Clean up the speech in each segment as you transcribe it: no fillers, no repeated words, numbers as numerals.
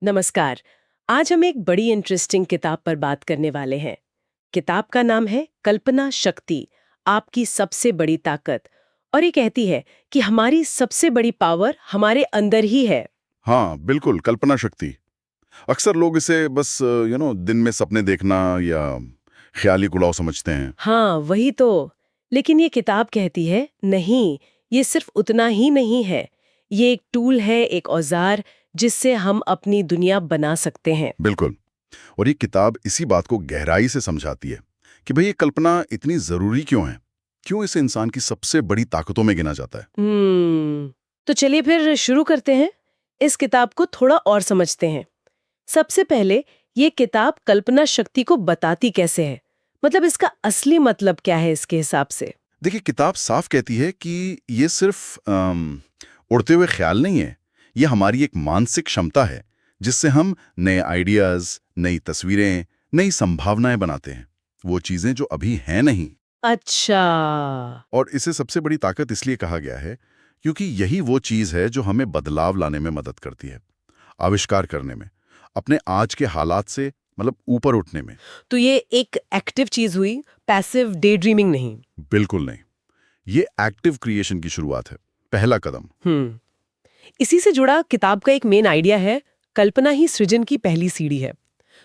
नमस्कार। आज हम एक बड़ी इंटरेस्टिंग किताब पर बात करने वाले हैं। किताब का नाम है कल्पना शक्ति, आपकी सबसे बड़ी ताकत। और ये कहती है कि हमारी सबसे बड़ी पावर हमारे अंदर ही है। हाँ, बिल्कुल, कल्पना शक्ति। अक्सर लोग इसे बस दिन में सपने देखना या ख्याली कुड़ाव समझते हैं। हाँ, वही तो। लेकिन ये किताब कहती है नहीं, ये सिर्फ उतना ही नहीं है। ये एक टूल है, एक औजार जिससे हम अपनी दुनिया बना सकते हैं। बिल्कुल। और ये किताब इसी बात को गहराई से समझाती है कि भई ये कल्पना इतनी ज़रूरी क्यों है? क्यों इसे इंसान की सबसे बड़ी ताकतों में गिना जाता है? तो चलिए फिर शुरू करते हैं। इस किताब को थोड़ा और समझते हैं। सबसे पहले ये किताब कल्पना शक्ति को बताती कैसे है, मतलब इसका असली मतलब क्या है इसके हिसाब से। देखिए, किताब साफ कहती है कि ये सिर्फ उड़ते हुए ख्याल नहीं है, ये हमारी एक मानसिक क्षमता है, जिससे हम नए आइडियाज़, नई तस्वीरें, नई संभावनाएं बनाते हैं। वो चीज़ें जो अभी हैं नहीं। अच्छा। और इसे सबसे बड़ी ताकत इसलिए कहा गया है क्योंकि यही वो चीज़ है जो हमें बदलाव लाने में मदद करती है, आविष्कार करने में, अपने आज के हालात से मतलब ऊपर उठने में। तो ये एक एक्टिव चीज हुई, पैसिव डे ड्रीमिंग नहीं। बिल्कुल नहीं। ये एक्टिव क्रिएशन की शुरुआत है, पहला कदम। हम्म इसी से जुड़ा किताब का एक मेन आइडिया है, कल्पना ही सृजन की पहली सीढ़ी है।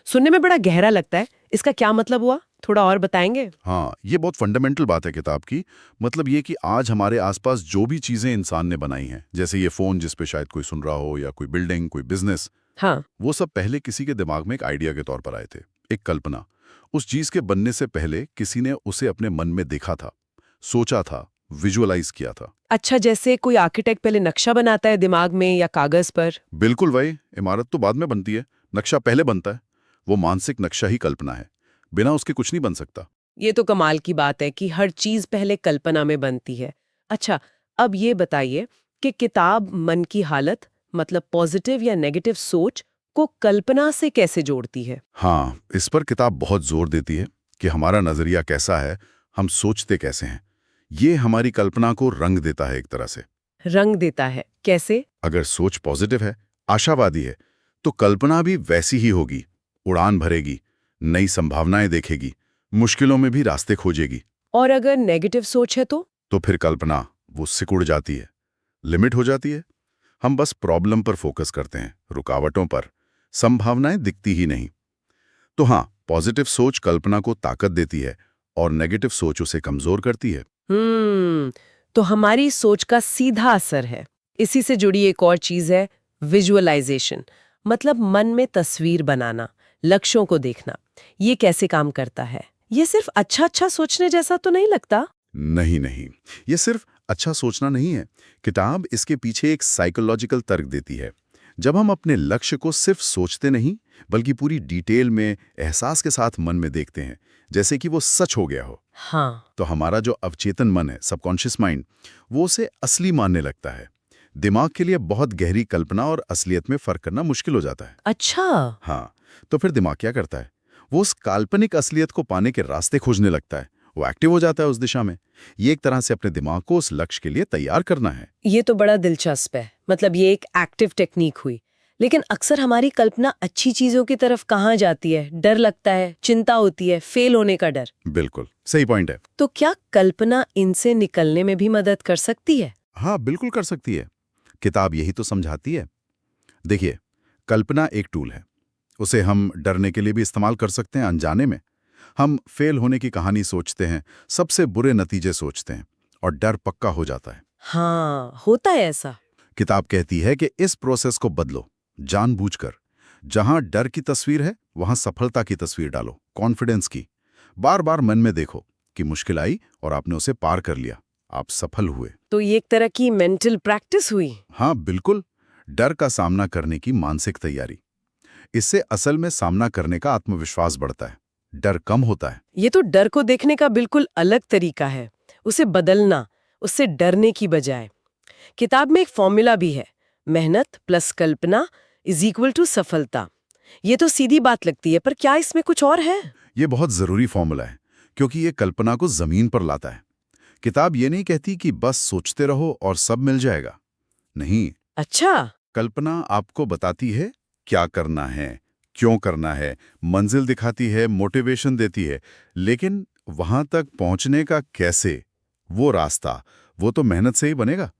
सुनने में बड़ा गहरा लगता है, इसका क्या मतलब हुआ, थोड़ा और बताएंगे। हाँ, ये बहुत फंडामेंटल बात है किताब की। मतलब ये कि आज हमारे आसपास जो भी चीज़ें इंसान ने बनाई हैं, जैसे ये फ़ोन जिस पे शायद कोई सुन रहा हो या कोई बिल्डिंग, कोई बिजनेस, हाँ। वो सब पहले किसी के दिमाग में एक आइडिया के तौर पर आए थे, एक कल्पना। उस चीज के बनने से पहले किसी ने उसे अपने मन में देखा था, सोचा था, विजुअलाइज किया था। अच्छा, जैसे कोई आर्किटेक्ट पहले नक्शा बनाता है दिमाग में या कागज पर। बिल्कुल भाई, इमारत तो बाद में बनती है, नक्शा पहले बनता है। वो मानसिक नक्शा ही कल्पना है, बिना उसके कुछ नहीं बन सकता। ये तो कमाल की बात है कि हर चीज पहले कल्पना में बनती है। अच्छा, अब ये बताइए कि किताब मन की हालत, मतलब पॉजिटिव या नेगेटिव सोच को कल्पना से कैसे जोड़ती है। हाँ, इस पर किताब बहुत जोर देती है कि हमारा नजरिया कैसा है, हम सोचते कैसे हैं, ये हमारी कल्पना को रंग देता है एक तरह से। रंग देता है कैसे। अगर सोच पॉजिटिव है, आशावादी है, तो कल्पना भी वैसी ही होगी, उड़ान भरेगी, नई संभावनाएं देखेगी, मुश्किलों में भी रास्ते खोजेगी। और अगर नेगेटिव सोच है तो फिर कल्पना वो सिकुड़ जाती है, लिमिट हो जाती है। हम बस प्रॉब्लम पर फोकस करते हैं, रुकावटों पर, संभावनाएं दिखती ही नहीं। तो हाँ, पॉजिटिव सोच कल्पना को ताकत देती है और नेगेटिव सोच उसे कमजोर करती है। हम्म तो हमारी सोच का सीधा असर है। इसी से जुड़ी एक और चीज है, विजुअलाइजेशन, मतलब मन में तस्वीर बनाना, लक्ष्यों को देखना। ये कैसे काम करता है? ये सिर्फ अच्छा अच्छा सोचने जैसा तो नहीं लगता। नहीं नहीं, ये सिर्फ अच्छा सोचना नहीं है। किताब इसके पीछे एक साइकोलॉजिकल तर्क देती है। जब हम अपने लक्ष्य को सिर्फ सोचते नहीं, बल्कि पूरी डिटेल में एहसास के साथ मन में देखते हैं, जैसे कि वो सच हो गया हो, हाँ। तो हमारा जो अवचेतन मन है, सबकॉन्शियस माइंड, वो उसे असली मानने लगता है। दिमाग के लिए बहुत गहरी कल्पना और असलियत में फर्क करना मुश्किल हो जाता है। अच्छा। हाँ, तो फिर दिमाग क्या करता है? वो उस काल्पनिक असलियत को पाने के रास्ते खोजने लगता है। वो एक्टिव हो जाता है उस दिशा में। ये एक तरह से अपने दिमाग को उस लक्ष्य के लिए तैयार करना है। ये तो बड़ा दिलचस्प है, मतलब ये एक एक्टिव टेक्निक हुई। लेकिन अक्सर हमारी कल्पना अच्छी चीजों की तरफ कहाँ जाती है? डर लगता है, चिंता होती है, फेल होने का डर। बिल्कुल सही पॉइंट है। तो क्या कल्पना इनसे निकलने में भी मदद कर सकती है? हाँ, बिल्कुल कर सकती है। किताब यही तो समझाती है। देखिए, कल्पना एक टूल है। उसे हम डरने के लिए भी इस्तेमाल कर सकते हैं, अनजाने में। हम फेल होने की कहानी सोचते हैं, सबसे बुरे नतीजे सोचते हैं, और डर पक्का हो जाता है। हाँ, होता है ऐसा। किताब कहती है कि इस प्रोसेस को बदलो, जानबूझकर। जहां डर की तस्वीर है, वहां सफलता की तस्वीर डालो, कॉन्फिडेंस की। बार बार मन में देखो कि मुश्किल आई और आपने उसे पार कर लिया, आप सफल हुए। तो ये एक तरह की मेंटल प्रैक्टिस हुई। हाँ, बिल्कुल। डर का सामना करने की मानसिक तैयारी। इससे असल में सामना करने का आत्मविश्वास बढ़ता है, डर कम होता है। ये तो डर को देखने का बिल्कुल अलग तरीका है, उसे बदलना, उससे डरने की बजाय। किताब में एक फॉर्मूला भी है, मेहनत प्लस कल्पना इज इक्वल टू सफलता। ये तो सीधी बात लगती है, पर क्या इसमें कुछ और है? ये बहुत जरूरी फॉर्मूला है, क्योंकि ये कल्पना को जमीन पर लाता है। किताब ये नहीं कहती कि बस सोचते रहो और सब मिल जाएगा। नहीं, अच्छा। कल्पना आपको बताती है क्या करना है, क्यों करना है, मंजिल दिखाती है, मोटिवेशन देती है, लेकिन वहां तक पहुंचने का कैसे, वो रास्ता, वो तो मेहनत से ही बनेगा,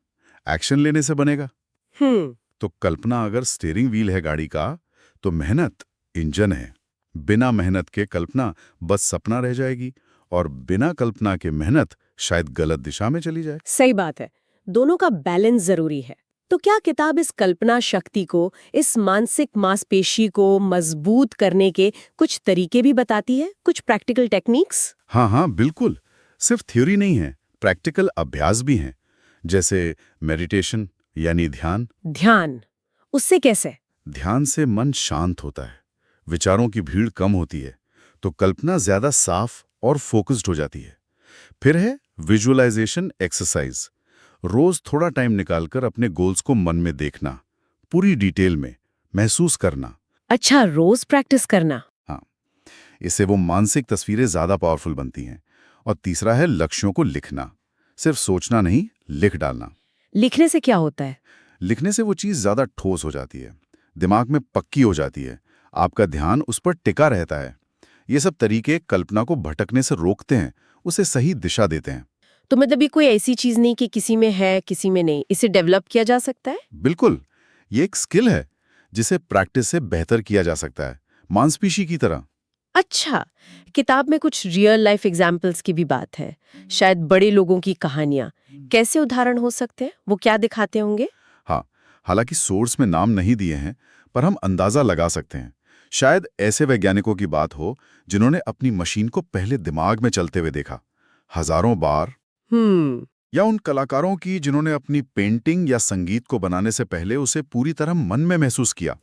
एक्शन लेने से बनेगा। हम्म तो कल्पना अगर स्टीयरिंग व्हील है गाड़ी का, तो मेहनत इंजन है। बिना मेहनत के कल्पना बस सपना रह जाएगी, और बिना कल्पना के मेहनत शायद गलत दिशा में चली जाए। सही बात है, दोनों का बैलेंस जरूरी है। तो क्या किताब इस कल्पना शक्ति को, इस मानसिक मांसपेशी को मजबूत करने के कुछ तरीके भी बताती है, कुछ प्रैक्टिकल टेक्निक्स? हाँ हाँ बिल्कुल, सिर्फ थ्योरी नहीं है, प्रैक्टिकल अभ्यास भी हैं, जैसे मेडिटेशन यानी ध्यान। ध्यान, उससे कैसे? ध्यान से मन शांत होता है, विचारों की भीड़ कम होती है, तो कल्पना ज्यादा साफ और फोकस्ड हो जाती है। फिर है विजुअलाइजेशन एक्सरसाइज। रोज थोड़ा टाइम निकालकर अपने गोल्स को मन में देखना, पूरी डिटेल में महसूस करना। अच्छा, रोज प्रैक्टिस करना। हाँ, इससे वो मानसिक तस्वीरें ज्यादा पावरफुल बनती हैं। और तीसरा है लक्ष्यों को लिखना, सिर्फ सोचना नहीं, लिख डालना। लिखने से क्या होता है? लिखने से वो चीज ज्यादा ठोस हो जाती है, दिमाग में पक्की हो जाती है, आपका ध्यान उस पर टिका रहता है। ये सब तरीके कल्पना को भटकने से रोकते हैं, उसे सही दिशा देते हैं। तो मतलब ये कोई ऐसी चीज नहीं कि किसी में है किसी में नहीं, इसे डेवलप किया जा सकता है? बिल्कुल, ये एक स्किल है जिसे प्रैक्टिस से बेहतर किया जा सकता है, मांसपेशी की तरह। अच्छा, किताब में कुछ रियल लाइफ एग्जाम्पल्स की भी बात है, शायद बड़े लोगों की कहानियां। कैसे उदाहरण हो सकते हैं, वो क्या दिखाते होंगे? हाँ, हालांकि सोर्स में नाम नहीं दिए हैं, पर हम अंदाजा लगा सकते हैं। शायद ऐसे वैज्ञानिकों की बात हो जिन्होंने अपनी मशीन को पहले दिमाग में चलते हुए देखा, हजारों बार। या उन कलाकारों की जिन्होंने अपनी पेंटिंग या संगीत को बनाने से पहले उसे पूरी तरह मन में महसूस किया।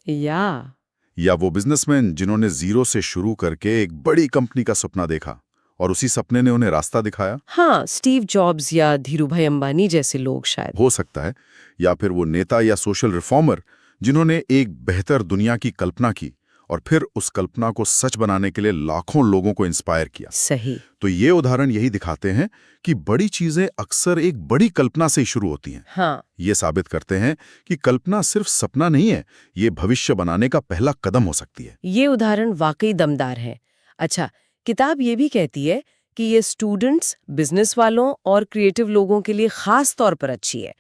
या वो बिजनेसमैन जिन्होंने जीरो से शुरू करके एक बड़ी कंपनी का सपना देखा और उसी सपने ने उन्हें रास्ता दिखाया। हाँ, स्टीव जॉब्स या धीरूभाई अंबानी जैसे लोग शायद। हो सकता है। या फिर वो नेता या सोशल रिफॉर्मर जिन्होंने एक बेहतर दुनिया की कल्पना की और फिर उस कल्पना को सच बनाने के लिए लाखों लोगों को इंस्पायर किया। सही। तो ये उदाहरण यही दिखाते हैं कि बड़ी चीजें अक्सर एक बड़ी कल्पना से ही शुरू होती हैं। हाँ। ये साबित करते हैं कि कल्पना सिर्फ सपना नहीं है, ये भविष्य बनाने का पहला कदम हो सकती है। ये उदाहरण वाकई दमदार है। अच्छा, किताब ये भी कहती है कि ये स्टूडेंट्स, बिजनेस वालों और क्रिएटिव लोगों के लिए खास तौर पर अच्छी है।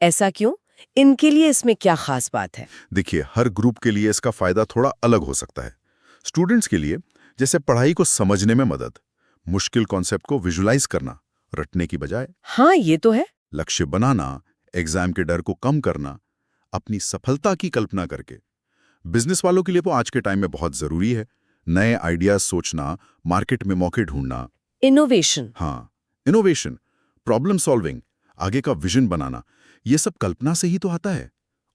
ऐसा क्यों? इनके लिए इसमें क्या खास बात है? देखिए, हर ग्रुप के लिए इसका फायदा थोड़ा अलग हो सकता है। स्टूडेंट्स के लिए जैसे पढ़ाई को समझने में मदद, मुश्किल कॉन्सेप्ट को विजुलाइज करना रटने की बजाय। हाँ, ये तो है। लक्ष्य बनाना, एग्जाम के डर को कम करना, अपनी सफलता की कल्पना करके। बिजनेस वालों के लिए तो आज के टाइम में बहुत जरूरी है, नए आइडियाज सोचना, मार्केट में मौके ढूंढना। इनोवेशन। हाँ, इनोवेशन, प्रॉब्लम सॉल्विंग, आगे का विजन बनाना, ये सब कल्पना से ही तो आता है।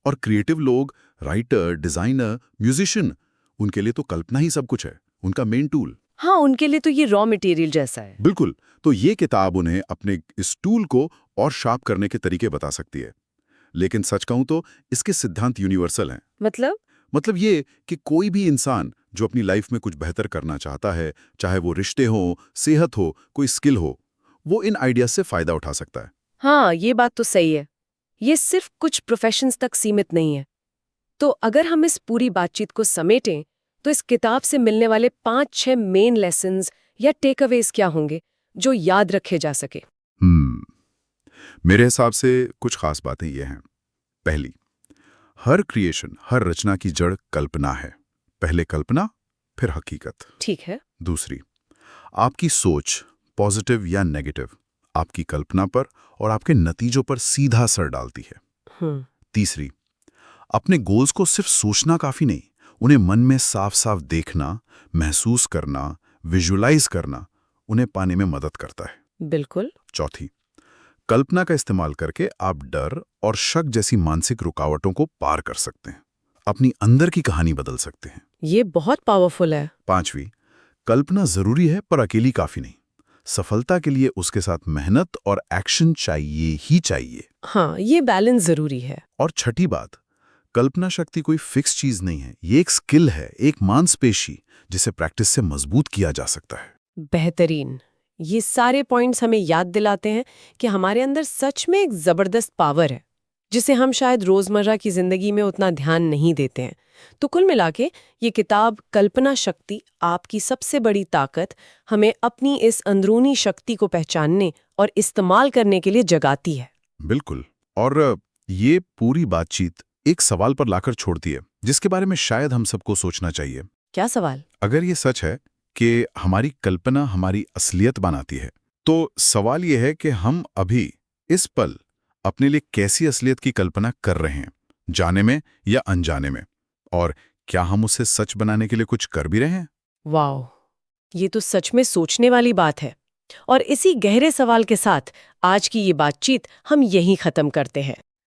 और क्रिएटिव लोग, राइटर, डिजाइनर, म्यूजिशियन, उनके लिए तो कल्पना ही सब कुछ है, उनका मेन टूल। हाँ, उनके लिए तो ये रॉ मटेरियल जैसा है। बिल्कुल। तो ये किताब उन्हें अपने इस टूल को और शार्प करने के तरीके बता सकती है। लेकिन सच कहूं तो इसके सिद्धांत यूनिवर्सल हैं। मतलब ये कि कोई भी इंसान जो अपनी लाइफ में कुछ बेहतर करना चाहता है, चाहे वो रिश्ते हो, सेहत हो, कोई स्किल हो, वो इन आइडियाज से फायदा उठा सकता है। हाँ, ये बात तो सही है। ये सिर्फ कुछ प्रोफेशंस तक सीमित नहीं है। तो अगर हम इस पूरी बातचीत को समेटें, तो इस किताब से मिलने वाले 5-6 मेन लेसन्स या टेकअवेज क्या होंगे जो याद रखे जा सके? मेरे हिसाब से कुछ खास बातें ये हैं। पहली, हर क्रिएशन, हर रचना की जड़ कल्पना है। पहले कल्पना, फिर हकीकत। ठीक है। दूसरी, आपकी सोच, पॉजिटिव या नेगेटिव, आपकी कल्पना पर और आपके नतीजों पर सीधा असर डालती है। तीसरी, अपने गोल्स को सिर्फ सोचना काफी नहीं, उन्हें मन में साफ साफ देखना, महसूस करना, विजुलाइज करना, उन्हें पाने में मदद करता है। बिल्कुल। चौथी, कल्पना का इस्तेमाल करके आप डर और शक जैसी मानसिक रुकावटों को पार कर सकते हैं, अपनी अंदर की कहानी बदल सकते हैं। ये बहुत पावरफुल है। पांचवी, कल्पना जरूरी है पर अकेली काफी नहीं, सफलता के लिए उसके साथ मेहनत और एक्शन चाहिए ही चाहिए। हाँ, ये बैलेंस जरूरी है। और छठी बात, कल्पना शक्ति कोई फिक्स चीज नहीं है, ये एक स्किल है, एक मांसपेशी जिसे प्रैक्टिस से मजबूत किया जा सकता है। बेहतरीन। ये सारे पॉइंट्स हमें याद दिलाते हैं कि हमारे अंदर सच में एक जबरदस्त पावर है, जिसे हम शायद रोजमर्रा की जिंदगी में उतना ध्यान नहीं देते हैं। तो कुल मिला के ये किताब कल्पना शक्ति आपकी सबसे बड़ी ताकत हमें अपनी इस अंदरूनी शक्ति को पहचानने और इस्तेमाल करने के लिए जगाती है। बिल्कुल। और ये पूरी बातचीत एक सवाल पर लाकर छोड़ती है, जिसके बारे में शायद हम सबको सोचना चाहिए। क्या सवाल? अगर ये सच है कि हमारी कल्पना हमारी असलियत बनाती है, तो सवाल ये है कि हम अभी इस पल अपने लिए कैसी असलियत की कल्पना कर रहे हैं, जाने में या अनजाने में, और क्या हम उसे सच बनाने के लिए कुछ कर भी रहे हैं? वाह, ये तो सच में सोचने वाली बात है। और इसी गहरे सवाल के साथ आज की ये बातचीत हम यहीं खत्म करते हैं।